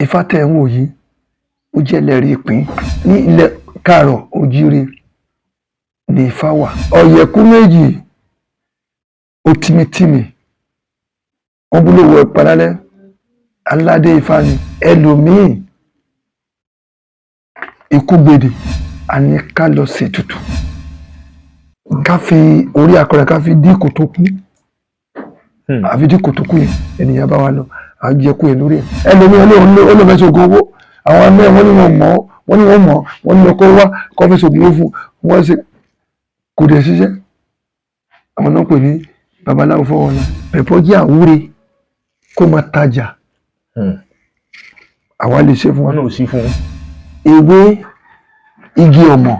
Ifá tẹ́ ń wò yìí ó jẹ́ ẹlẹ́rìí ìpín ní ilẹ̀ káàárọ̀ oòjíire ní Ifá wà. Ọ̀yẹ̀kú méjì ó tìmìtìmì wọ́n bú lówó ẹ̀pà lálẹ́ aládé Ifá ni. Ẹlòmíì ikú gbèdè àní ká lọ ṣètùtù ká fi orí akọrẹ ká fi dí kòtò kú àfi dí kòtò kú yẹn ènìyàn bá wa lọ àjẹkù ẹ lórí ẹ. Ẹlòmíì ó lọ fẹ́ ṣògùn owó àwọn ẹgbẹ́ wọn ní wọn mọ̀ wọ́n ní ọkọ̀ wá kọ́ fẹ́ ṣògùn owó fún wọn ṣe kò dẹ̀ ṣiṣẹ́. Àwọn náà pè ní babaláwo fọwọ́lá pẹ̀pọ́ jẹ́ àwúre kó máa tajà àwa lè ṣe fún wọn náà ò sí fún un. Ewé igi ọmọ.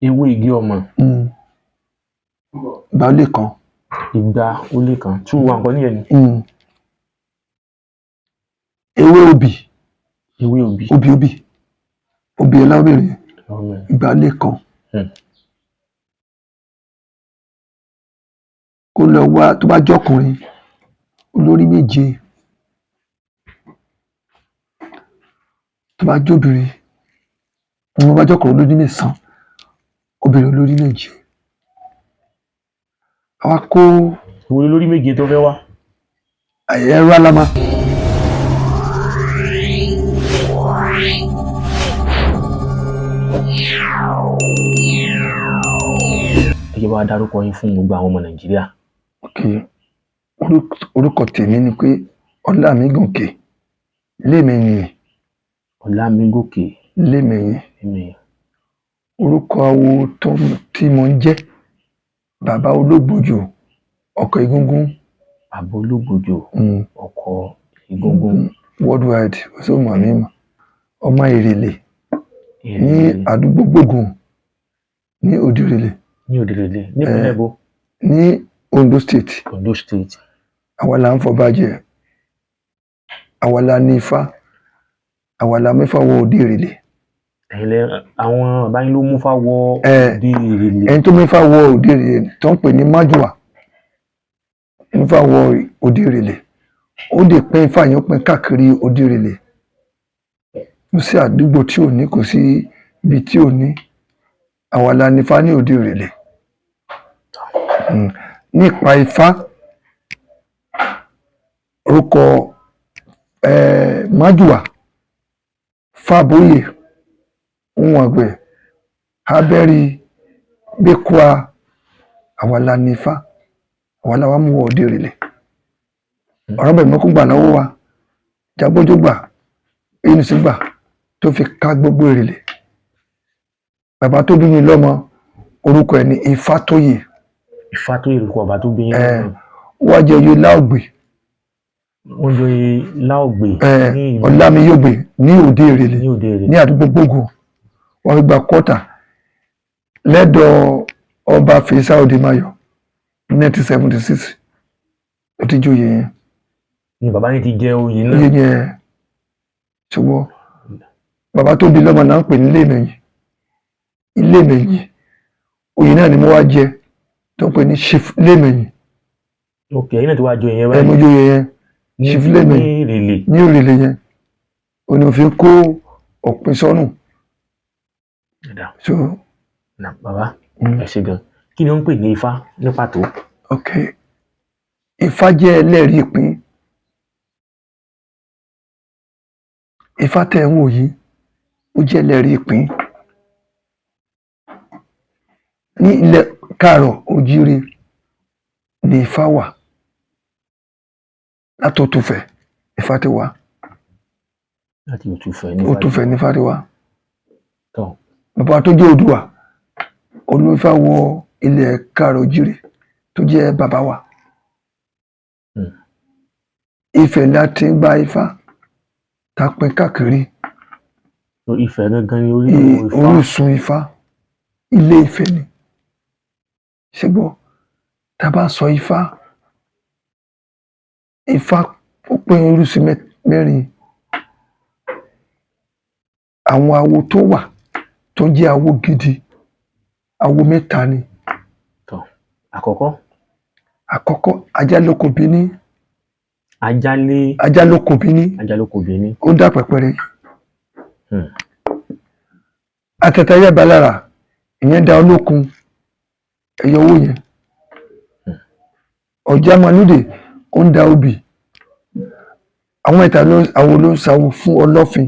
Ewé igi ọmọ. Ìgbà ó lè kan. Ìgbà ó lè kan tú wa nǹkan nìyẹn ni. Ewé obì. Ewé obì. Obì ẹlá obìnrin ìgbà ó lè kan. Kó lọ wá tó bá jọkùnrin olórí méje, tó bá jóbìnrin wọn bá jọkùnrin olórí mẹ́sàn-án, obìnrin olórí méje. Àwa kó ìwé olórí méje tó fẹ́ wá. Ẹ̀rọ alámà. Ẹ jẹ́ bá dárúkọ yín fún gbogbo àwọn ọmọ Nàìjíríà. Orúkọ tèmi ni pé Ọlámigòkè Lémẹyìn. Ọlámigòkè Lémẹyìn. Orúkọ awo tí mo ń jẹ́ bàbá ológbòjò ọkọ̀ egúngún. Bàbá ológbòjò ọkọ̀ egúngún. Worldwide ọsọmọ mi mọ ọmọ Ìrèlè ní àdúgbò Gbógun ní Òdìrèlè. Ní Òdìrèlè nípínlẹ̀ Èkó. Ní Ondo State. Ondo State. Àwa là ń fọbajẹ, àwa là ní Ifá, àwa là mẹ́fà wọ Òdìrèlè. Àwọn bàbá yín ló mú Ifá wọ Òdìrèlè. Ẹni tó mẹ́fà wọ Òdìrèlè tó ń pè ní Májùwà mẹ́fà wọ Òdìrèlè. Ó dè pín Ifá yẹn pín káàkiri Òdìrèlè. Kò sí àdúgbò tí ò ní, kò sí ibi tí ò ní. Àwa là ní Ifá ní Òdìrèlè. Nípa Ifá orúkọ Májùwà Fábóyè ohun àgbẹ̀ Abẹ́rí Gbékúà àwa là ní Ifá àwa là wá mú wọ Òdìrèlè. Ọ̀rọ̀ bẹ̀rẹ̀ mọ́kún gbà lọ́wọ́ wa Jágbójó gbà Ẹnùsí gbà tó fi ká gbogbo Ìrèlè. Bàbá tó bí mi lọ́mọ orúkọ ẹ̀ ní Ifátóyè. Ifátóyè lórúkọ bàbá tó bí yín lọ́mọ. Wọ́n jẹ́ oyè Láògbè. Wọ́n jẹ́ oyè Láògbè. Ọlámiyògbè ní Òdìrèlè ní àdúgbò Gbógun. Wọ́n fi gba kọ́tà lẹ́dọ̀ ọba Fèsà Òdìmáyọ̀ 1976 ó ti joyè yẹn. Ni bàbá yín ti jẹ oyè náà. Oyè yẹn ṣùgbọ́n bàbá tó bí lọ́mọ náà ń pè ní Lémẹyìn. Oyè náà ni mo wá jẹ tó ń pè ní Chief Lémẹyìn. Ok, ẹ̀yin náà ti wá joyè yẹn báyìí. Mo joyè yẹn Chief Lémẹyìn ní Òrèlè yẹn. Òní òfin kó òpin sọ́nù. Bàbá ẹ ṣé gan. Kí ni wọ́n ń pè ní Ifá ní pàtó? Ok, Ifá jẹ́ ẹlẹ́rìí ìpín. Ifá tẹ́ ń wò yìí ó jẹ́ ẹlẹ́rìí ìpín ní ilẹ̀ káàárọ̀ oòjíire ní Ifá wà. Láti Òtùfẹ̀ Ifá ti wá. Láti Òtùfẹ̀ ní Ifá ti wá. Bàbá tó jẹ́ Oòduà olúfá wọ ilẹ̀ káàárọ̀ oòjíire tó jẹ́ bàbá wa. Ifẹ̀ láti ń gba Ifá tá a pín káàkiri. Ifẹ̀ gangan ni orísun Ifá. Ilé Ifẹ̀ ni. Ṣùgbọ́n tá a bá sọ Ifá ó pín orísun mẹ́rin. Àwọn awo tó wà tó jẹ́ awo gidi awo mẹ́ta ni. Àkọ́kọ́ Ajálókòbíní ajá ló kò bí ní ó dá pẹ̀pẹ̀rẹ̀ atẹ̀tẹ̀yẹ balára ìyẹn da olókun ẹ̀yọ owó yẹn ọ̀já manúdè ó ń da obì àwọn ìta àwọn ló ń sáwó fún ọlọ́fin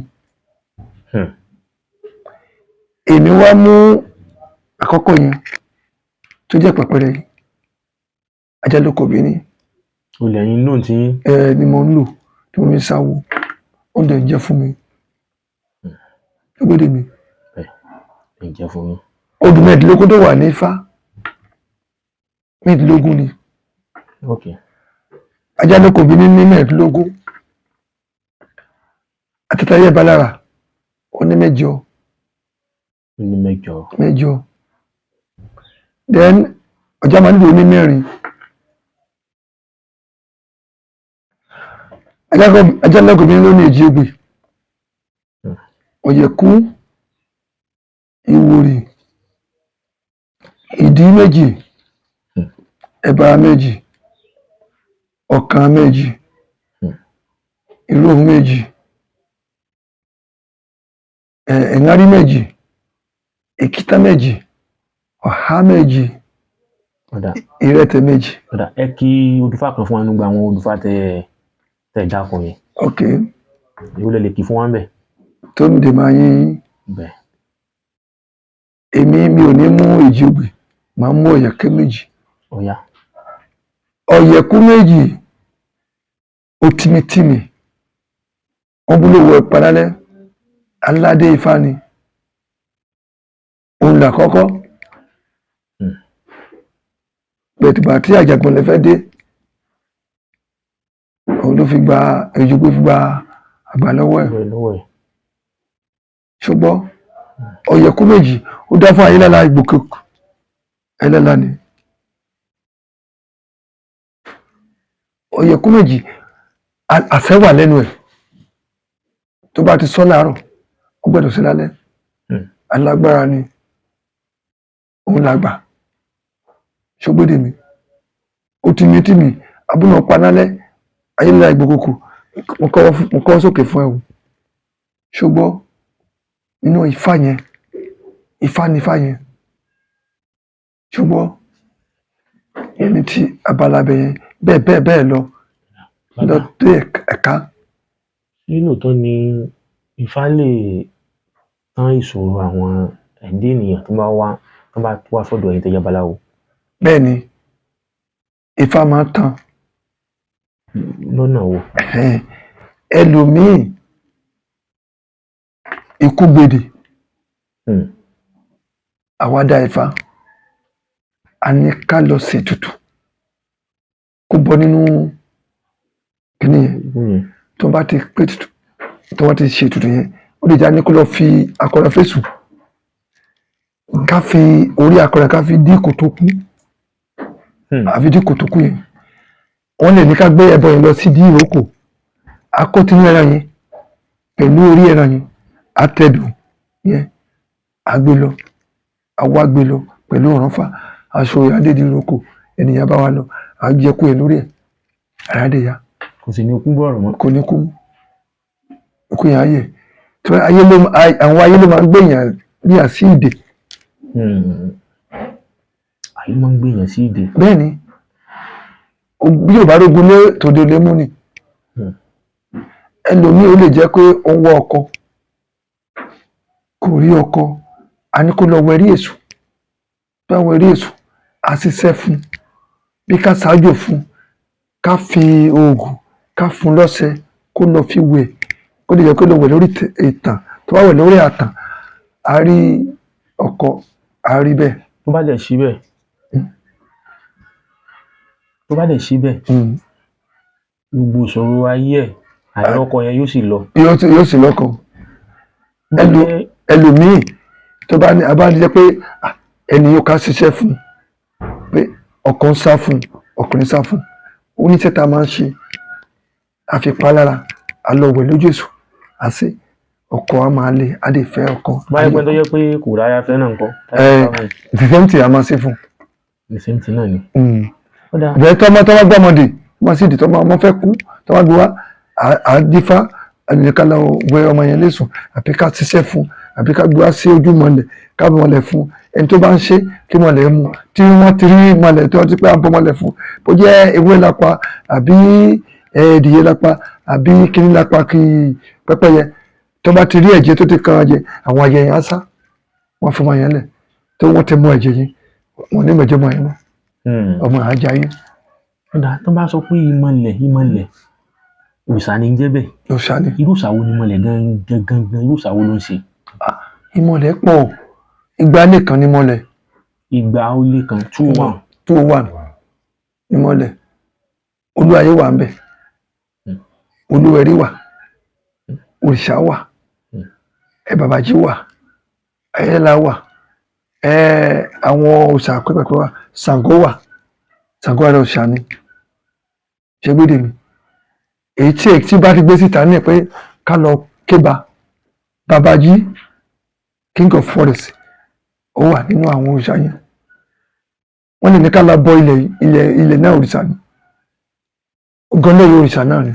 èmi wá mú àkọ́kọ́ yẹn tó jẹ́ pẹ̀pẹ̀rẹ̀ yìí ajá ló kò bí ní olè yín lóun tí ni mo ń lò tí mo fi ń sáwó ó dẹ̀ ń jẹ́ fún mi ó gbé dè mí ń jẹ́ fún mi. odù mẹ́ẹ̀ẹ́dínlógún tó wà ní Ifá mẹ́ẹ̀ẹ́dínlógún ni ajá ló kò bí ní mẹ́ẹ̀ẹ́dínlógún atẹ̀tẹ̀yẹ balára ó ní mẹ́jọ then ọ̀já manúdè ó ní mẹ́rin ajá ló kò bí ní ló ní èjì ogbè ọ̀yẹ̀kú ìwòrì ìdí méjì ẹ̀bà méjì ọ̀kàn méjì ìróhùn méjì ẹ̀ńárí méjì èkítá méjì ọ̀há méjì ìrẹtẹ̀ méjì. ẹ kí odùfà kan fún wa nígbà àwọn odùfà tẹ dákun yẹn. ok ìwúlẹ̀ lè kí fún wa ń bẹ̀. Tómìdé máa yín bẹ́ẹ̀. èmi mi ò ní mú èjì ogbè máa mú ọ̀yẹ̀kẹ́ méjì ọ̀yẹ̀kú méjì ó tìmítìmí wọ́n búlò wọ ìpadálẹ́ aládé Ifá ni òun là kọ́kọ́ bẹ̀tìgbà tí Àjàgbọ̀nlẹ̀ fẹ́ dé òun ló fi gba èjì ogbè fi gba àgbà lọ́wọ́ ẹ̀ ṣùgbọ́n ọ̀yẹ̀kú méjì ó dá fún Ayélálá Ìgbòkèkù ẹlẹ́lá ni ọ̀yẹ̀kú méjì àṣẹ wà lẹ́nu ẹ̀ tó bá ti sọ láàárọ̀ ó gbọ́dọ̀ sí lálẹ́ alágbára ni òun làgbà ṣógbódè mi ó tìmítìmí abúlé panálẹ́ Ayélálá Ìgbòkèkù mo kọ́ sókè fún ẹ o ṣùgbọ́n nínú Ifá yẹn Ifá ni Ifá yẹn ṣùgbọ́n ẹni tí abalabẹ yẹn bẹ́ẹ̀ lọ dé ẹ̀ka. nínú tó ní Ifá lè tán ìṣòro àwọn ẹ̀dá ènìyàn tó bá wá sọ́dọ̀ ẹ̀yin tẹ́jẹ́ babaláwo. bẹ́ẹ̀ ni Ifá máa ń tán. lọ́nà wo. ẹlòmíì ikú gbèdè àwa dá Ifá a ní ká lọ ṣètùtù kó bọ́ nínú kíní yẹn tó bá ti pé tutù tó bá ti ṣe ètùtù yẹn ó lè já ní kó lọ fi akọrọ fèsù ká fi orí akọrọ ká fi dí kòtò kú àfi dí kòtò kú yẹn wọ́n lè ní ká gbé ẹbọ yẹn lọ sí dí ìrókò akótínú ẹran yẹn pẹ̀lú orí ẹran yẹn àtẹ̀dùn yẹn àgbé lọ àwa gbé lọ pẹ̀lú ọ̀rànfà aṣọ ìyáde ìrókò ènìyàn bá wa lọ àjẹkù ẹ lórí ẹ àràdéyà kò sì ní kú bọ̀rọ̀ mọ́. kò ní kú ikú yẹn ayé tí àwọn ayé ló máa ń gbèyàn ní àsí ìdè. ayé máa ń gbèyàn sí ìdè. bẹ́ẹ̀ ni bí yóò bá rógun lé tòde lé mú ni ẹlòmíì ó lè jẹ́ pé ó ń wá ọkọ kò rí ọkọ a ní kó lọ wẹrí èṣù bí wọ́n wẹrí èṣù a ṣiṣẹ́ fún bí ká ṣáájò fún ká fi oògùn ká fún lọ́sẹ̀ kó lọ fi wẹ̀ kó lè jẹ́ kó lọ wẹ̀ lórí ìtàn tó bá wẹ̀ lórí àtàn a rí ọkọ a rí bẹ́ẹ̀. tó bá dẹ̀ sí bẹ́ẹ̀ gbogbo ìṣòro ayé ẹ̀ àìrọ́kọ yẹn yóò sì lọ. yóò sì lọ́kọ ẹlòmíì tó bá ní abájẹ́ pé ẹni yóò ká ṣiṣẹ́ fún pé ọkọ ń sá fún ọkùnrin sá fún oníṣẹ́ tá a máa ń ṣe àfipálára alọ́wẹ̀ lójú èṣù àṣẹ ọkọ a máa lè a lè fẹ́ ọkọ. báyìí pé tó yẹ pé kò ráyà fẹ́ náà nǹkan. the same thing a máa ṣe fún. the same thing náà ni. ìbẹ̀rẹ̀ tọ́mọ gbọ́mọdé wọ́n sì di tó máa wọ́n fẹ́ kú tó wá gbé wá àdífá ẹnìkan lọ wẹ ọmọ yẹn lẹ́sùn àbí ká ṣiṣẹ́ fún àbí ká gbé wá sí ojú mọ́lẹ̀ ká bọ́ mọ́lẹ̀ fún ẹni tó bá ń ṣe kí mọ́lẹ̀ mú tí wọ́n ti rí mọ́lẹ̀ tí wọ́n ti pé à ń bọ́ mọ́lẹ̀ fún bó jẹ́ ewé lápá àbí ẹ̀ẹ́dìyẹ lápá àbí kíní lápá kí pẹ́pẹ́yẹ tó bá ti rí ẹ̀jẹ̀ tó ti kan ẹ̀jẹ̀ àwọn ẹ̀jẹ̀ yẹn á sá wọ́n fún ọmọ yẹn lẹ̀ tó wọ́n ti mú ẹ̀jẹ̀ yẹn wọ́n ní mẹ̀jẹ̀ mọ́ yẹn mọ́ ọmọ àjà yẹn. Kódà tó bá sọ pé ìmọ̀lẹ̀ òòṣà ni ń jẹ́ bẹ́ẹ̀. Òòṣà ni. Irú òòṣà wo ni ìmọ̀lẹ̀ gangan irú òòṣà wo ló ń ṣe? Ìmọ̀lẹ̀ pọ̀, igba lé kan ní ìmọ̀lẹ̀. Igba ó lé kan 2-1. 2-1 ìmọ̀lẹ̀. Olúayé wà ń bẹ̀, Olúwẹ̀rí wà, òrìṣà wà, Bàbájí wà, Ayélálá wà, àwọn òòṣà pẹ́pẹ́pẹ́ wà, Ṣàngó wà, Ṣàngó ara òòṣà ni. Ṣé gbédè mi? Èyí tí bá ti gbé síta ní pé ká lọ kéba Bàbájí King of Forest ó wà nínú àwọn òòṣà yẹn. Wọ́n lè ní ká lọ bọ ilẹ̀ náà òrìṣà ni. Gọ́lẹ́yìn òrìṣà náà ni.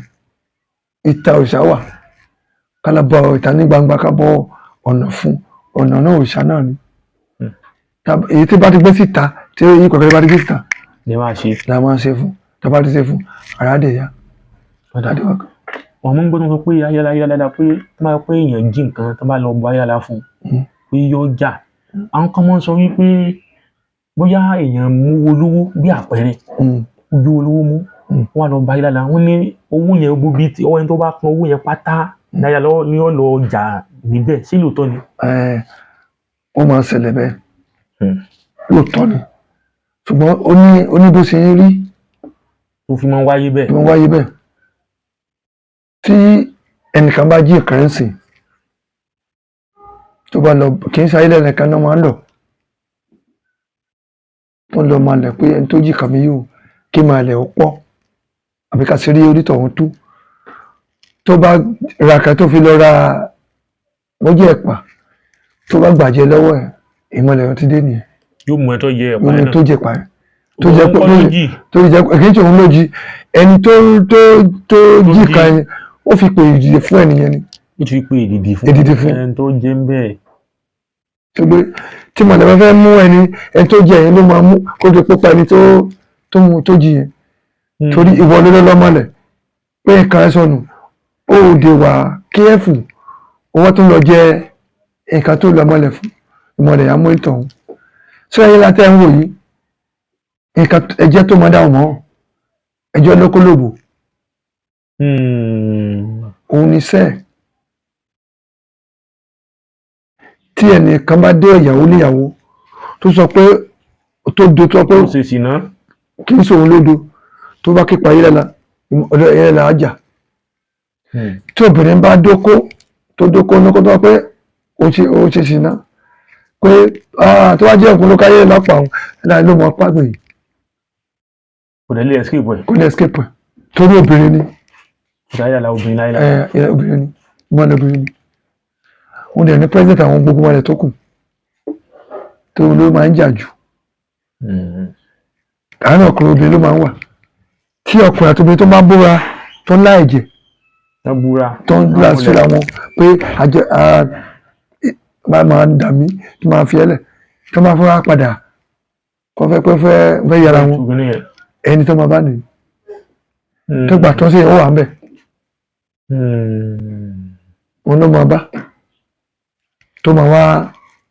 Ìta òrìṣà wà. Ká lọ bọ ìta ní gbangba ká bọ ọ̀nà fún ọ̀nà náà òrìṣà náà ni. Èyí tí bá ti gbé síta tí yín kọ̀ọ̀kan bá ti gbé síta. La máa ṣe fún. Tá bá ti ṣe fún ara dẹ̀ yá. Wọ́n mọ̀ ń gbọ́dọ̀ sọ pé Ayélálá pé tó bá pé èèyàn jí nǹkan tó bá lọ bọ Ayélálá fún pé yóò jà. Àwọn kan máa ń sọ wípé bóyá èèyàn mú olówó bí àpẹẹrẹ ojú olówó mú wọ́n á lọ bá Ayélálá wọ́n ní owó yẹn gbogbo bíi ọwọ́ ẹni tó bá pọn owó yẹn pátá Ayélálá ni ó lọ jà níbẹ̀ sí lóòótọ́ ni. Ó máa ń ṣẹlẹ̀ bẹ́ẹ̀ lóòótọ́ ni ṣùgbọ́n ó ní bó ṣe ń rí tó fi máa ń wáyé bẹ́ẹ̀. Tó máa ń wáyé bẹ́ẹ̀ tí ẹnìkan bá jí nǹkan ń sìn tó bá lọ kì í ṣe Ayélálá nìkan náà máa ń lọ wọ́n lọ máa lẹ̀ pé ẹni tó jí kàmí yóò kí máa lẹ̀ ó pọ̀ àbí ká sì rí orí tọ̀hún tú tó bá ra kan tó fi lọ ra mọ́jẹ́ ẹ̀pà tó bá gbàjẹ́ lọ́wọ́ ẹ̀ ìmọ̀lẹ̀ wọn ti dé nìyẹn. Yóò mú ẹ tó jẹ ẹ̀pà náà. Tó jẹ ẹ̀pà yẹn tó jẹ pé tó jẹ kì í ṣe òun ló jí ẹni tó jí kan yẹn ó fi pè ìdìde fún ẹnìyẹn ni. Ó ti fi pè ìdìde fún ẹni tó jẹ ń bẹ́ẹ̀. Ṣùgbọ́n tí mọ̀lẹ́ bá fẹ́ mú ẹni tó jẹ yẹn ló máa mú kó tó pópa ẹni tó jí yẹn torí ìwọ ló lọ́mọlẹ̀ pé nǹkan ẹ sọnù ó dè wá kíẹ́fù owó tó lọ jẹ nǹkan tó lọ́mọlẹ̀ fún ìmọ̀lẹ̀ yà mú ìtọ̀hún. Ṣé Ayélálá tẹ́ ń wò yìí nǹkan ẹjẹ́ tó máa dáhùn mọ́ ẹjọ́ lókólòbò òun ní sẹ́ẹ̀ tí ẹnìkan bá dé ìyàwó níyàwó tó sọ pé tó pé kì í sòun lódo tó bá kípa Ayélálá ọ̀dọ̀ Ayélálá àjà tí obìnrin bá dóko ní kó tó wá pé ó ṣe ṣìnà pé tó wá jẹ́ òkun ló káyé lápá òun ẹ̀dá ló mọ pàgbé yìí. Kò lè escape ẹ̀. Kò lè escape ẹ̀ torí obìnrin ni. Ayélálá obìnrin láyé. Obìnrin ni ìmọ̀lẹ̀ obìnrin ni. Wọ́n dẹ̀ ní president àwọn gbogbo wọn tó kù tó ló máa ń jà jù. Àárín ọkùnrin obìnrin ló máa ń wà tí ọkùnrin àti obìnrin tó máa ń búra tó ń láìjẹ tó ń gbà síra wọn pé máa ń dà mí tó máa fi ẹlẹ̀ tó máa fún wa padà kó fẹ́ yára wọn ẹni tó máa bá nìyí tó gbà tó ń ṣe ó wà ń bẹ̀ wọn ló máa bá tó máa wá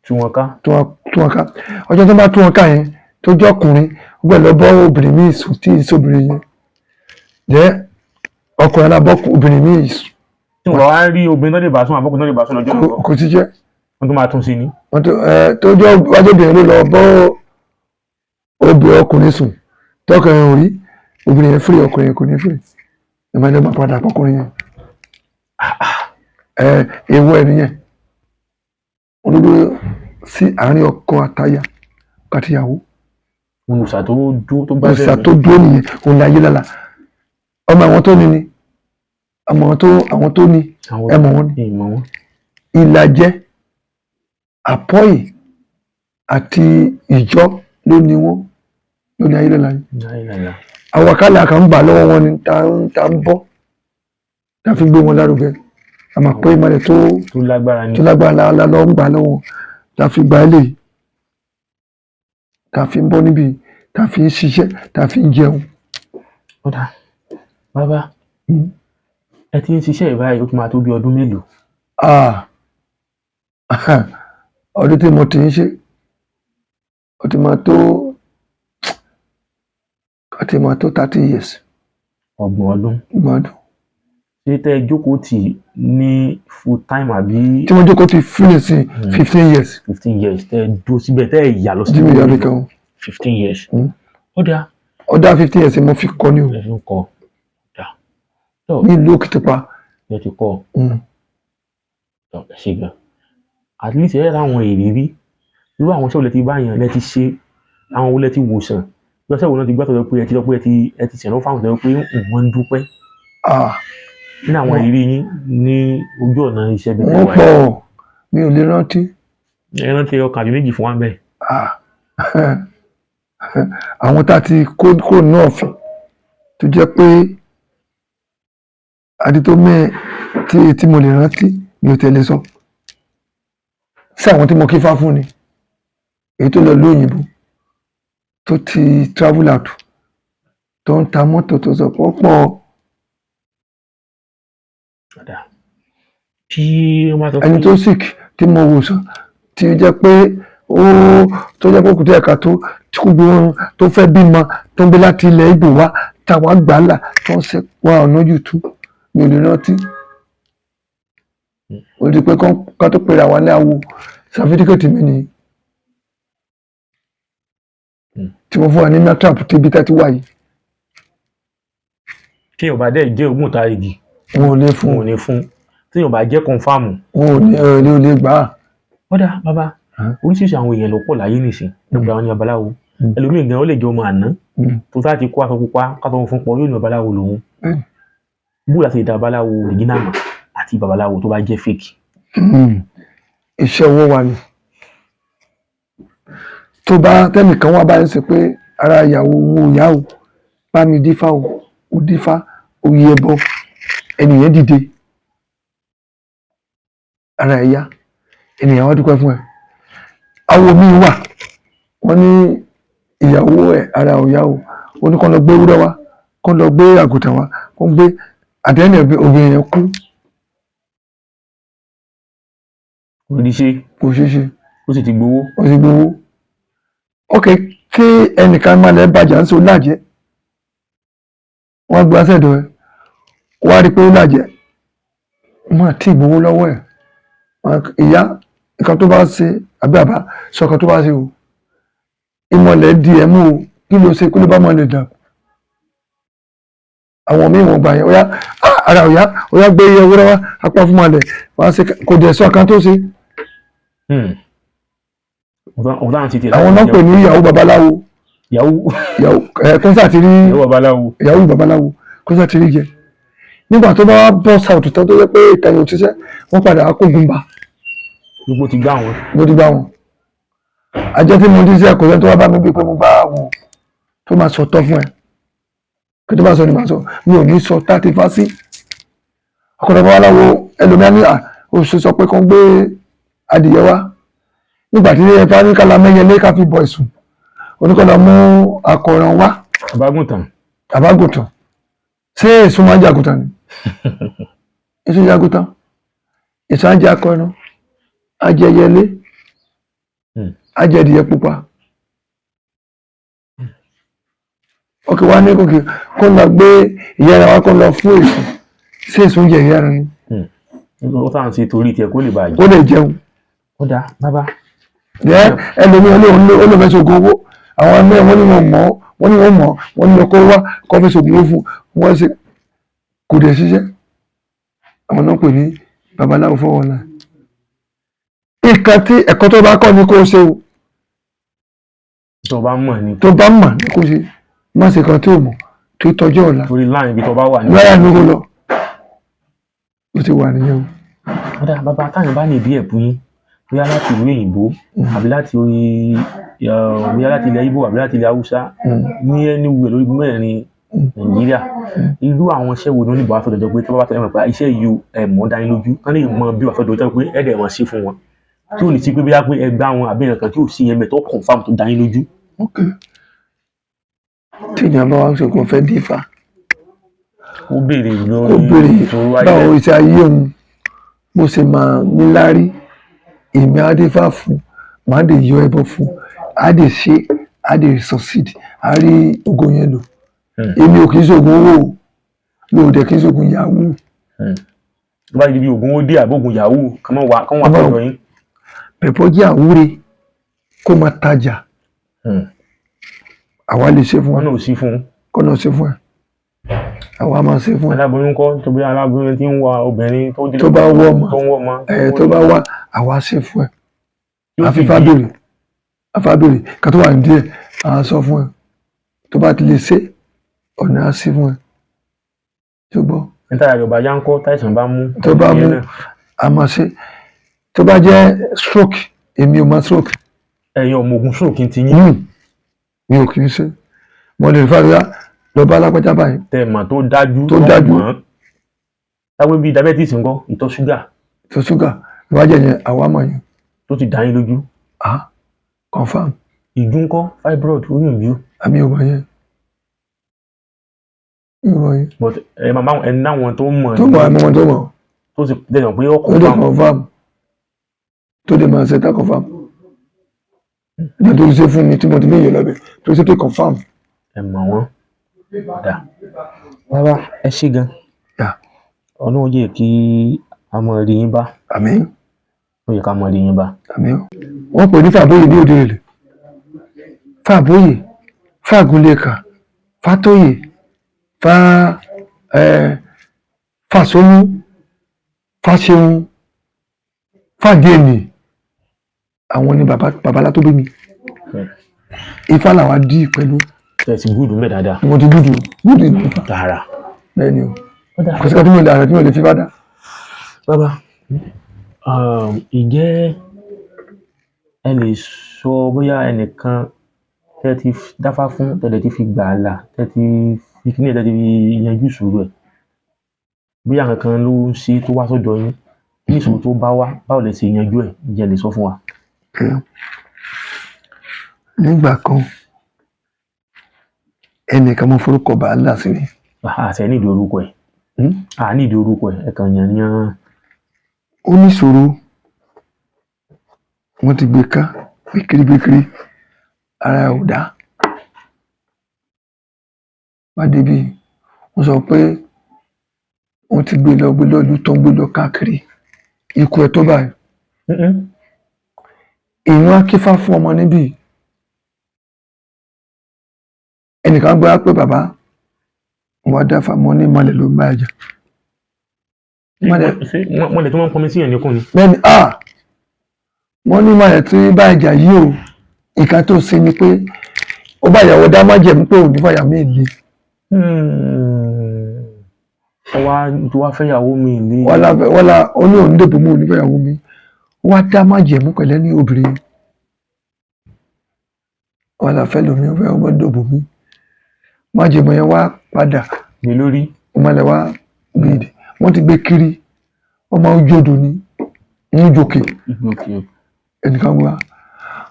tú wọn ká ọjọ́ tó bá tú wọn ká yẹn tó jẹ́ ọkùnrin ó gbọ́dọ̀ bọ́ obìnrin míì sùn tí ìṣòbìnrin yẹn jẹ́ ọkùnrin alábọ́kù obìnrin míì sùn. Tí wọ́n wá rí obìnrin tó lè bá sùn àbọ́kùnrin tó lè bá sùn lọ́jọ́ náà. Kò sí jẹ́. Wọ́n tó máa tún sí ni. Tó jẹ́ wájú obìnrin ló lọ bọ́ obìnrin ọkùnrin sùn tọkùnrin ò rí obìnrin yẹn fúri ọkùnrin yẹn kò ní fúri ìmọ̀ ẹni máa padà pọ́kùnrin yẹn. Ewu ẹ̀ nìyẹn olódó sí àárín ọkọ àtaya àtìyàwó. Òòṣà tó dúró tó bá bẹ́ẹ̀. Òòṣà tó dúró nìyẹn òun ni Ayélálá ọmọ àwọn tó ní ni àwọn tó ní ẹmọ wọn ni Ìlàjẹ Àpọ́yì àti Ìjọ ló ní wọn ló ní Ayélálá yìí àwọn àkàlà kan ń gbà lọ́wọ́ wọn ni tá ń bọ́ tá fi gbé wọn lárugẹ a máa pé ìmọ̀lẹ̀ tó lágbára lọ ń gbà lọ́wọ́ tá fi gba eléyìí tá fi ń bọ́ níbi tá fi ń ṣiṣẹ́ tá fi ń jẹun. Ọ̀dà bàbá ẹ ti ń ṣiṣẹ́ ìbáyìí ó ti máa tó bí ọdún mélòó? Ọdún tí mo ti ń ṣe ó ti máa tó 30 years. Ọgbọ̀n ọdún. Ṣé tẹ́ ẹ jókòó tì ní full time àbí? Tí mo jókòó tì fúnlẹ̀ sí 15 years. 15 years tẹ́ ẹ dúró síbẹ̀ tẹ́ ẹ yà lọ sí ibi kan. 15 years. Ọ̀dà 15 years mo fi kọ́ ni o. Ẹ fi ń kọ́. Ní ìlú Òkìtìpá. Ẹ ti kọ́. Ẹ ṣe gan. At least ẹ ráwọn ìrírí irú àwọn iṣẹ́ wo lẹ ti bá yàn lẹ ti ṣe àwọn wo lẹ ti wòsàn lọ́sẹ̀ wo náà ti gbà tọ́jọ́ pé ẹ ti sọ pé ẹ ti ṣẹ̀rọ fáwọn tọ́jọ́ pé wọ́n ń dúpẹ́ nínú àwọn ìrírí yín ní ojú ọ̀nà iṣẹ́ bí wọ́n pọ̀ mi ò lè rántí. Ẹ rántí ọkàn àbí méjì fún wa bẹ́ẹ̀. àwọn tá a ti kó náà fẹ́ tó jẹ́ pé àti tó mẹ́ẹ̀ tí mo lè rántí mi ò tẹ̀lé sọ sí àwọn tí mo kí fá fún ni èyí tó lọ lóyìnbó tó ti travel out tó ń ta mọ́tò tó sọ pọ̀. Ẹni tó sick tí mo wò sàn tí ó jẹ́ pé kùtù ẹ̀ka tó tó fẹ́ bímọ tó ń gbé láti ilẹ̀ Ìgbò wá táwa gbàlà tó ń ṣe wá ọ̀nà ojú tú mi ò lè rántí. Ó di pé ká tó pèrè àwọn aláwo sàfídíkẹ̀tì mi nìyí tí mo fún wa ní natrap tí ibi tẹ́tí wáyé. Tí yóò bá dẹ́ jẹ́ ògbóǹtarìgì wọn ò lè fún tí yóò bá jẹ́ kọ̀ǹfàmù wọn ò lè gbà á. Ọ̀dà bàbá oríṣiríṣi àwọn èèyàn ló pọ̀ láyé nìsín nígbà wọn ní babaláwo ẹlòmíì gan ó lè jẹ́ ọmọ àná tó sáà ti kó aṣọ pupa kátó fún pọ̀ yóò ní babaláwo lòun bó láti lè dá babaláwo original mọ̀ àti babaláwo tó bá jẹ́ fake. Iṣẹ́ owó wa ni tó bá tẹ́nìkan wá bá ń sọ pé ara ìyàwó owó ìyá o bá mi dífá o ó dífá oyè ẹbọ ẹnìyẹn dìde ara ẹ̀yá ènìyàn wá dúpẹ́ fún ẹ. Awo mi wà wọ́n ní ìyàwó ẹ̀ ara ọ̀yá o ó ní kó lọ gbé ewúrẹ́ wá kó lọ gbé àgùntàn wá kó gbé àtẹ́lẹ̀ obìnrin yẹn kú. Kò ṣeé ṣe. Ó sì ti gbowó. Ok tí ẹnìkan máa lẹ́ bàjẹ́ ń sọ lájẹ́ wọ́n gbé aṣẹ́dọ̀ ẹ̀ wá rí pé ó lájẹ́ wọ́n àti ìgbowó lọ́wọ́ ẹ̀ ìyá nǹkan tó bá ṣe àbí àbá sọ nǹkan tó bá ṣe o ìmọ̀lẹ̀ di ẹ̀ mú o kí ló ṣe kí ló bá mọ̀ lè dà. Àwọn míì wọ́n gbà yẹn ọ̀yá ara ọ̀yá gbé iye owó wá apá fún malẹ̀ wọ́n á ṣe kò dẹ̀ sọ kan tó ṣe. Àwọn náà pè ní ìyàwó babaláwo kọ́nsá ti rí ìyàwó babaláwo kọ́nsá ti rí jẹ nígbà tó bá wá bọ́ sàùtù tán tó yẹ pé ìtàyè òṣìṣẹ́ wọ́n padà kó gùnbà. Gbogbo ti gbá wọn. Ajẹ́ tí mo dín sí ẹ̀kọ́ yẹn tó wá bá mi bí pé mo bá àwọn tó máa sọ tọ́ fún ẹ kí tó bá sọ ni màá sọ mi ò ní sọ tá ti fá sí. Ọ̀pọ̀lọpọ̀ babaláwo ẹlòmíà ní oṣù sọ pé kán gbé adìyẹ wá nígbà tí ẹ bá ní kálá mẹ́yẹlé ká fi bọ ìsùn oníkọ́lá mú akọ̀ràn wá. Àbágùntàn ṣé èso máa ń jẹ àgùntàn ni èso jẹ àgùntàn èso á jẹ akọ̀ràn á jẹ yẹlé á jẹ ìdìyẹ pupa. Ọkẹ wa ní kòkè kó lọ gbé ìyá rẹ wá kó lọ fún èso ṣé èso ń jẹ ìyá rẹ ni. Ó sáà ń ṣe torí tiẹ̀ kó lè bá jẹun. Ó lè jẹun. Ó dáa bàbá. Ẹlòmíràn olóòfẹ́ sọ̀gùn owó àwọn ẹgbẹ́ wọn ní wọ́n mọ̀ wọ́n ní ọkọ̀ wá kọ́ fẹ́ sọ̀gùn owó fún wọ́n ṣe kò dẹ̀ ṣiṣẹ́ àwọn náà pè ní babaláwo fọwọ́ náà. Ìkan tí ẹ̀kọ́ tó bá kọ́ ni kó ṣe o. Tó bá mọ̀ ni kó ṣe má ṣe kan tí ò mọ̀ tó tọ́jú ọ̀la. Torí láàrin ibi tó bá wà ní. Láyà ló lọ ó ti wà nìyẹn o. Ọ̀dà bàbá táyọ̀ bá ní ìdí ẹ̀bùn yín bóyá láti ìlú òyìnbó àbí láti bóyá láti ilẹ̀ Ìgbò àbí láti ilẹ̀ Haúsá ní ẹni wúwo lórí mẹ́rin Nàìjíríà irú àwọn iṣẹ́ wo ni wọ́n ní bàbá fẹ́ dọ̀jọ́ pé tí wọ́n bá fẹ́ mọ̀ pé iṣẹ́ yìí ẹ̀ mọ́ dání lójú kán lè mọ bí wàá fẹ́ dọ̀jọ́ pé ẹ̀ẹ́dẹ̀ wọ́n ṣe fún wọn tí ò ní sí pé bóyá pé ẹgbẹ́ àwọn àbí nǹkan tí ò sí yẹn mẹ́tọ́ confam tó dání lójú. tí èèyàn bá wá ń sọkún fẹ́ dífá ó béèrè ó béèrè báwo iṣẹ́ ayé òun bó ṣe máa níláárí èmi á dífá fún màá dé yọ ẹbọ fún á dé ṣe á dé succeed á rí ògo yẹn lò èmi ò kì í ṣoògùn owó mi ò dẹ̀ kì í ṣoògùn yahoo. tó bá yẹ bí oògùn owó dé àbógun yahoo kàn wá tọ̀dọ̀ yín. pẹ̀pọ̀ jẹ́ àwúre kó máa tajà àwa lè ṣe fún wọn náà sí fún kọ́nà ṣe fún ẹ àwa máa ṣe fún ẹ. aláboyún kọ́ tó bí aláboyún tí ń wa obìnrin tó bá wọ́ ọmọ tó bá wá àwa ṣe fún ẹ àfábèrè kan tó wà ní díẹ̀ àá sọ fún ẹ tó bá ti lè ṣe ọ̀nà á sí fún ẹ tó gbọ́. níta ìjọba yá ń kọ́ táìsàn bá mú. tó bá mú a máa ṣe tó bá jẹ́ stroke èmi ò máa stroke. ẹ̀yin ọmọ ogun stroke ti yín. mi ò kì í ṣe mo lè fàríyá lọ bá alágbájá báyìí. tẹ̀mọ̀ tó dájú. táwọn bíi diabetes ńkọ́ ìtọ̀ ṣúgà. ìtọ̀ ṣúgà ìwádìí yẹn àwa mọ̀ yẹn. tó ti dá yín lójú. confam. ìjú ńkọ́ fibroid oyún ìjú. àmì ò mọ̀ yẹn. but ẹ máa bá ẹ náwọn tó mọ̀. tó mọ̀ àmọ́ wọn tó mọ̀. tó ti dẹ̀yàn pé ó confam. tó dẹ̀ máa ṣe tá confam. ìgbà tó ṣe fún mi tí mo ti ní ìyẹn lọ́bẹ̀ tó ṣe tó confam. ẹ mọ̀ wọ́n dà bàbá ẹ ṣé gan. ọlọ́run yẹ kí a mọ̀ rí yín bá. àmín. ó yẹ ká mọ̀ rí yín bá. àmín. wọ́n pè ní fàbóyè ní òde rẹ̀ fàbóyè fàgúnlẹ̀kà fàtóyè fàṣọyún fàṣẹun fàdíẹnì àwọn ni babalá tó bí mi ifá làwa dí pẹ̀lú. ẹ ti gúdù mẹ́ dáadáa. mo ti gúdù ní ifá. tààrà. bẹ́ẹ̀ ni o kò sí ká tí mo lè àrẹ tí mo lè fi bá dá. bàbá ìjẹ́ ẹ lè sọ bóyá ẹnìkan tẹ́ ti dáfá fún tẹ́lẹ̀ tí fi gbà á là tẹ́ ti fi kíní ẹ̀ tẹ́ ti fi yanjú ìṣòro ẹ̀ bóyá kankan ló ń ṣe tó wá sọ́dọ̀ yín ní ìṣòro tó bá wá báwo lẹ ṣe yanjú ẹ̀ ǹjẹ́ lè sọ fún wa. nígbà kan ẹnìkan mo forúkọ bàálà sí ni. àṣẹ nídìí orúkọ ẹ̀ nídìí orúkọ ẹ̀ ẹ̀kan yànnìyàn. ó ní ìṣòro wọ́n ti gbé ká gbékiri ara ẹ̀ ò dá. wá débi wọ́n sọ pé wọ́n ti gbé lọ́dún tó ń gbé lọ káàkiri ikú ẹ̀ tó báyìí. èèyàn akífá fún ọmọ níbí ẹnìkan gbọ́ pé bàbá wọn dáfà mọ́ ní ìmọ̀lẹ̀ ló ń bá ẹ̀jà. mọ̀lẹ̀ tó máa ń pọnmi sí ẹ̀yìn kún ni. bẹ́ẹ̀ni wọ́n ní ìmọ̀lẹ̀ tí bá ẹ̀jà yìí o ìka tó ṣe ni pé ó bá ìyàwó dá má jẹ̀mú pé òun ní fàyà mí le. wá fẹ́yàwó mi le. wọ́lá ó ní òun dèbò mú òun ní fẹ́yàwó mi wá dá má jẹ̀mú pẹ̀lẹ́ ní obìnrin wọ́lá fẹ́ lómi ó fẹ́ ọmọ dòbò mi má jẹ̀mú yẹn wá padà. mi lórí. ìmọ̀lẹ̀ wá gbèdè wọ́n ti gbé kiri ọmọ ojú odò ní ìjòkè ẹnìkan wá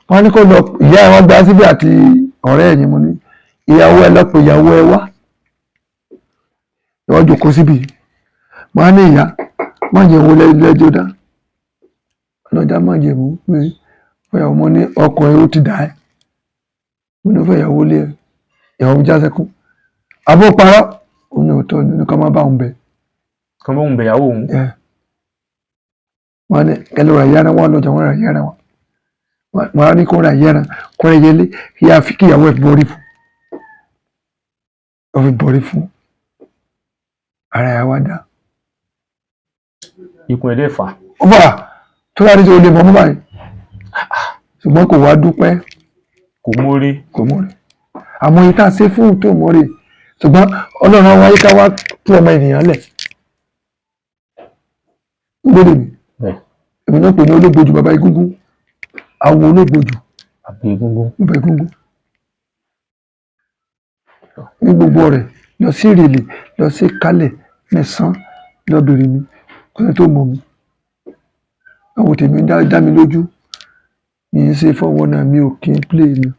wọ́n ní kó lọ ìyá ẹ̀ wọ́n gba síbẹ̀ àti ọ̀rẹ́ ẹ̀yìn mo ní ìyàwó ẹ̀ lọ́pọ̀ ìyàwó ẹ̀ wá ìwọ́n jòkó síbi wọ́n á ní ìyá má jẹ̀mú lẹ́jọ́ dá ọlọ́jà má jẹ̀mú pé fẹ́yàwó mo ní ọkùnrin ó ti dà ẹ́ mo ní fẹ́yàwó lé ẹ̀ ìyàwó mi já sẹ́kún àbó parọ́ ó ní òótọ́ ní ká má bá òun bẹ̀. kan bá òun bẹ̀ ìyàwó òun. wọ́n ní kẹlẹ́ ra yára wọn lọ́jà wọn ra yára wọn wọ́n á ní kó ra yára kó ra yẹlé kí a fi kíyàwó ẹ̀ borí fún ọ fi borí fún ara ẹ̀ wá dá. ikùn ẹ̀ dẹ̀ fà. ó fà tó bá rí tó lè mọ́ mọ́ báyìí ṣùgbọ́n kò wá dúpẹ́. kò mórí. àmọ́ yìí tá a ṣe fún tó mórí ṣùgbọ́n ọlọ́run àwọn ayé ká wá tú ọmọ ènìyàn lẹ̀. gbọ́dọ̀ mi èmi náà pè ní olóògbòjù bàbá egúngún àwọn olóògbòjù bàbá egúngún ní gbogbo rẹ̀ lọ sí Ìrèlè, lọ sí Kálẹ̀, Mẹ̀sán, lọ bèrè mi, kò sẹ́ni tó mọ̀ mí. Àwọn tèmi dá mi lójú, mi ń ṣe 419, mi ò kí ń play ni.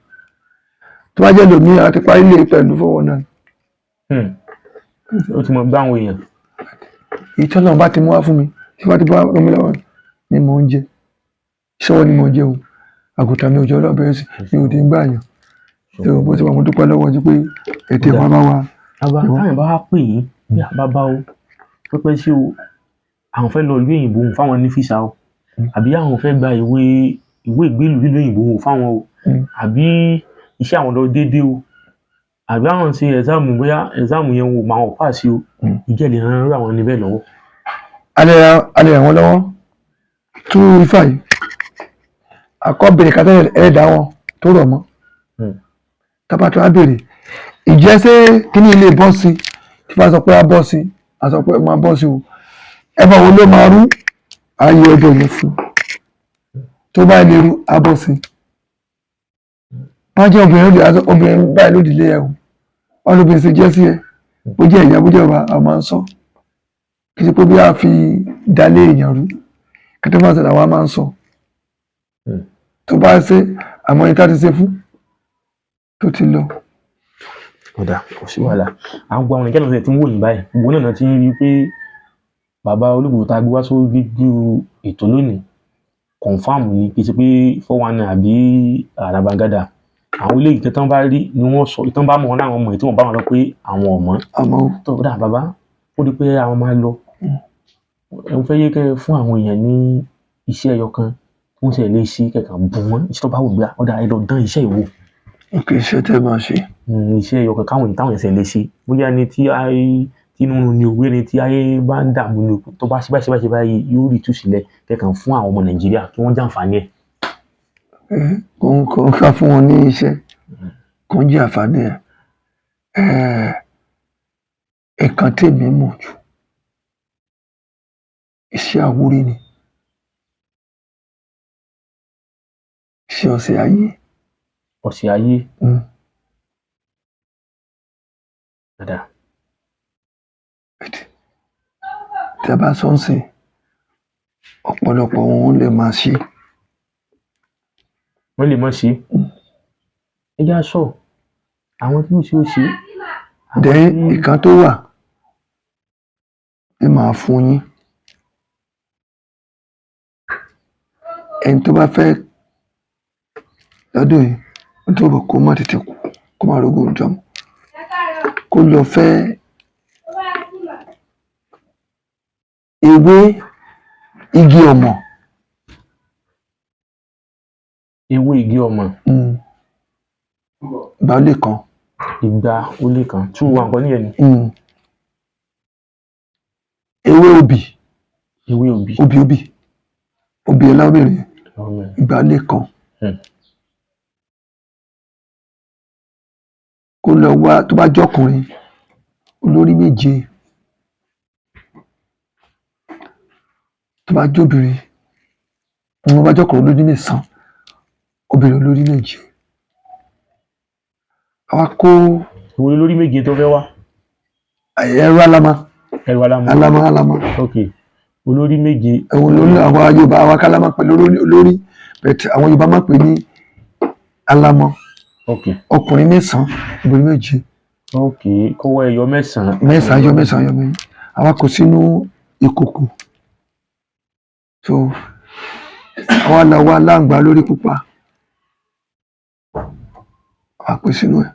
Tó bá jẹ́ lòmíì á ti parí ilé pẹ̀lú 419. Ó ti mọ̀ gbá àwọn èèyàn. Èyí tí Ọlọ́run bá ti mú wá fún mi, tí bá ti bá mi lọ́wọ́ ni mò ń jẹ. Ṣọ́wọ́ ni mò ń jẹ o. Àgùntàn mi ò jẹ́ ọlọ́bẹ̀rẹ̀ sí, mi ò dín gbà yàn. Ṣé o bó ti wà mo dúpẹ́ lọ́wọ́ yín pé ètè wa bá wa. Táwọn bá wá pè yín bí bàbá o, pẹ́pẹ́ sí o, àwọn fẹ́ lọ ìlú òyìnbó fáwọn ní físà o, àbí àwọn fẹ́ gba ìwé ìgbélùú ìlú òyìnbó fáwọn o, àbí iṣẹ́ àwọn lọ déédéé o, àbí àwọn ṣe ẹ̀sáàmù bóyá ẹ̀sáàmù yẹn wò máa wọ̀ pàṣẹ o, ìjẹ́ lè ran irú àwọn níbẹ̀ lọ́wọ́. A lè ràn wọ́n lọ́wọ́ tú ifá yìí. Àkọ́bẹ̀rẹ̀ kátẹ́ ẹ̀dá wọn tó rọ̀ mọ́. Tábàtú á bèrè ìjẹ́ ṣé kíní ilé bọ́ sí, tí bá sọ pé á bọ́ sí, á sọ pé ó máa bọ́ sí o. Ẹbọ wo ló máa rú? Ayé ẹbọ yẹn fún. Tó bá lè rú, á bọ́ sí. Wọ́n jẹ́ obìnrin báyìí lódìlé ẹ̀ o. Wọ́n lóbìnrin ṣe jẹ́ sí ẹ. Bó jẹ́ ìyá bó jẹ́ ọba, a máa ń sọ. Kì í ṣe pé bí a fi dalé èèyàn rú. Kẹ́tọ́ máa ṣẹlẹ̀ àwa máa ń sọ. Tó bá ṣe àmọ́ ìta ti ṣe fún tó ti lọ. Ọ̀dà kò sí wàhálà. À ń gbọ́ àwọn ìkẹ́lẹ̀ tí ń wò yín báyìí. Gbogbo náà ti ń rí i pé bàbá Olúgbòho tá a gbé wá sórí gbígbó ètò lónìí kọ̀ǹfàmù ni, kì í ṣe pé 419 àbí àràbàǹgàdà. Àwọn ilé ìtẹ́ tán bá rí ni wọ́n sọ, ìtàn bá mọ̀ wọn láwọn ọmọ ètò wọn bá wọn lọ pé àwọn ọ̀mọ́. Àmọ́ tó dà bàbá ó di pé àwọn máa lọ. Ẹ fẹ́ yé kẹ́ fún àwọn èèyàn ní iṣẹ́ ẹyọ kan wọ́n sì lè ṣe kẹ̀kẹ́ bù wọ́n iṣẹ́ tó bá wù gbà ọ̀dà ẹ lọ dán iṣẹ́ ìwò. Kì í ṣe tẹ́ máa ṣe. Iṣẹ́ ẹyọ kan káwọn ìtàwọn ẹ̀sẹ̀ lè ṣe bóyá ẹni tí inú ni òwe ẹni tí ayé bá ń dààmú ni tó bá ṣe báyìí yóò rí ìtúsílẹ̀ kẹ̀kẹ́ fún àwọn ọmọ Nàìjíríà kí wọ́n jàǹfààní ẹ̀. Kò ń ká fún wọn ní iṣẹ́ kò ń jẹ́ àǹfààní ẹ̀. Nǹkan tèmi mọ̀ jù iṣẹ́ àwúrí ni. Iṣẹ́ ọ̀sẹ̀ ayé. Ọ̀sẹ̀ ayé. Dada. Tí a bá sọ ń sìn ọ̀pọ̀lọpọ̀ wọn lè máa ṣe. Wọ́n lè má ṣe. Ẹ já sọ àwọn tí ó ṣe. Dẹ́ ìkan tó wà ẹ máa fún yín. Ẹni tó bá fẹ́ lọ́dún yìí tó rò kó má tètè kú kó má rogún jọmọ kó lọ fẹ́ ewé igi ọmọ. Ewé igi ọmọ. Ìgbà ó lè kan. Ìgbà ó lè kan. Tú wa nǹkan níyẹn ni. Ewé obì. Ewé obì. Obì ẹlábìrin. Ìgbà ó lè kan. Kó lọ wá tó bá jọkùnrin olórí méje. Tó bá jóbìnrin wọn bá jọkùnrin olórí mẹ́sàn obìnrin olórí méje. Àwa kó. Ìwé olórí méje tó fẹ́ wá. Ẹ̀rọ alama. Ok. Olórí méje. Ẹ̀wọ̀n lórí àwọn Yorùbá àwa kálámà pẹ̀lú olórí bẹ̀tẹ̀ àwọn Yorùbá máa pè ní alamọ. Ok. Ọkùnrin 9 obìnrin 7. Ok. Kówó ẹyọ 9. 9 yọ 9. Àwa kò sínú ìkòkò. So àwa là wá láǹgbá lórí pupa. Àwa pè sínú ẹ̀.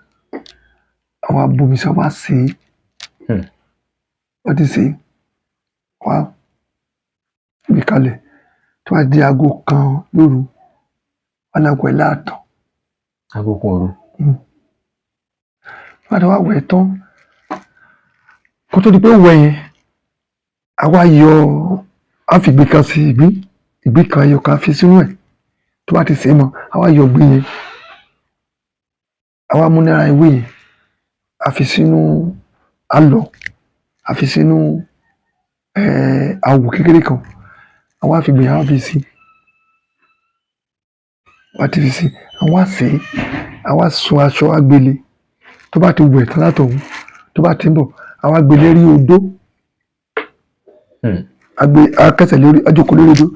Àwa bomi sí àwa sè é. Wọ́n ti sè é. Wá gbé kalẹ̀. Tó bá di aago 1 lóru wọ́n lágbo ẹ̀ láàtọ̀. Aago 1 òru. Wọ́n á wá wẹ̀ tán. Kó tó di pé wẹ̀ yẹn àwa yọ àfìgbé kan sí ìgbín kan ẹyọ kan fi sínú ẹ̀. Tó bá ti sè é mọ́ àwa yọ ìgbín yẹn. Àwa mú náírà ewé yẹn a fi sínú àlọ́ a fi sínú àwò kékeré kan àwa fi gbìyànjú àwa fi sí. Wọ́n ti fi sí àwa sè é àwa sun aṣọ agbélé. Tó bá ti wẹ̀ tán látọ̀hún tó tó bá ti ń bọ̀ àwa gbé lérí odó akẹ́sẹ̀ lórí ajókòó lórí odó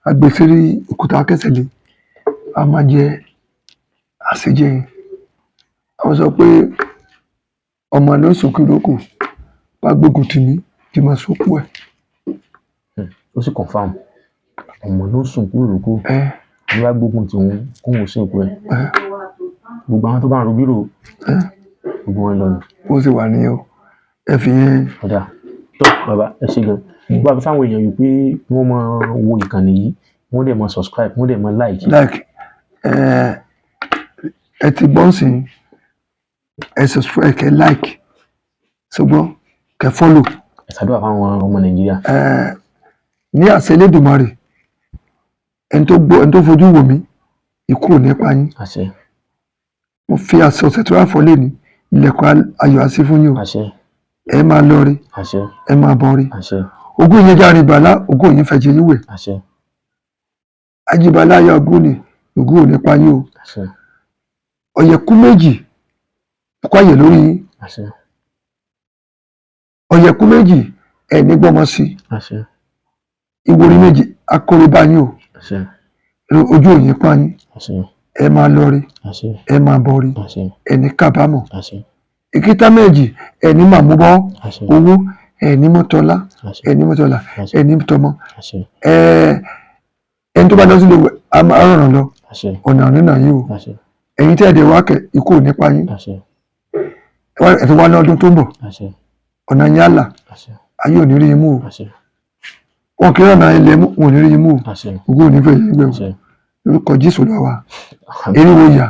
agbè sírí òkúta akẹ́sẹ̀ lé a máa jẹ àṣejẹ yẹn. Àwọn sọ pé ọmọ ló sòkè lóko bá gbógun tì mí tí máa sókú ẹ̀. Ó sì confam ọmọ ló sùn kúrò lóko bí wàá gbógun tì òun kó òun sìnkú ẹ̀. Gbogbo àwọn tó bá ń ro bírò gbogbo wọn lọ ni. Ó sì wà nìyẹn o ẹ fi yẹn. Ọ̀dà tó bàbá ẹ ṣe gan. Bá a fi fáwọn èèyàn yìí pé wọ́n máa wo ìkànnì yìí wọ́n dẹ̀ máa subscribe wọ́n dẹ̀ máa like. Ẹ ti gbọ́n sí ẹ subscribe kẹ like ṣùgbọ́n kẹ follow. Ẹ ṣàdúrà fáwọn ọmọ Nàìjíríà. Ní àṣẹ Elédùmarè ẹni tó fojú wò mí ikú ò ní pa yín. Àṣẹ. Mo fi àṣẹ ọ̀sẹ̀ tó ráfọ́ lé ní ilẹ̀kùn ayọ̀ àṣẹ fún yín o. Àṣẹ. Ẹ máa lọ rí. Àṣẹ. Ẹ máa bọ̀ rí. Àṣẹ. Ogún yẹn járe bàlá ogún yẹn fẹ̀jẹ̀ yín wẹ̀. Àṣẹ. Ajíbalá ayọ̀ ogún ni ogún ò ní pa yín o. Àṣẹ. Ọ̀yẹ̀kú méjì kó àyè lórí yín. Àṣẹ. Ọ̀yẹ̀kú méjì ẹ̀ ní gbọ́mọ sí. Àṣẹ. Ìwòrì méjì akórè bá yín o. Àṣẹ. Ojú òyìn pa yín. Àṣẹ. Ẹ máa lọ rí. Àṣẹ. Ẹ máa bọ̀ rí. Àṣẹ. Ẹ ní kábàámọ̀. Àṣẹ. Ìkítá méjì ẹ ní màmú bọ́ Àṣẹ. owó ẹ ní mọ́tọ́lá Àṣẹ. ẹ ní mọ́tọ́lá Àṣẹ. ẹ ní tọmọ. Àṣẹ. Ẹni tó bá lọ sílé arọ̀ràn lọ Àṣẹ. ọ̀nà nínà yín o. Àṣẹ. Ẹ̀yin tí ẹ̀dẹ̀ wá kẹ̀ ikú ò ní pa yín. Àṣẹ. Ẹ ti wá ní ọdún tó ń bọ̀ Àṣẹ. ọ̀nà yín á là Àṣẹ. ayé ò ní rí yín mú o. Àṣẹ. Wọn kì í rànà ilẹ̀ mú wọn ò ní rí yín mú o. Àṣẹ. Ògo ò ní fẹ́ yín gbẹ o. Àṣẹ. Lórúkọ Jésù lọ wa eriwo yà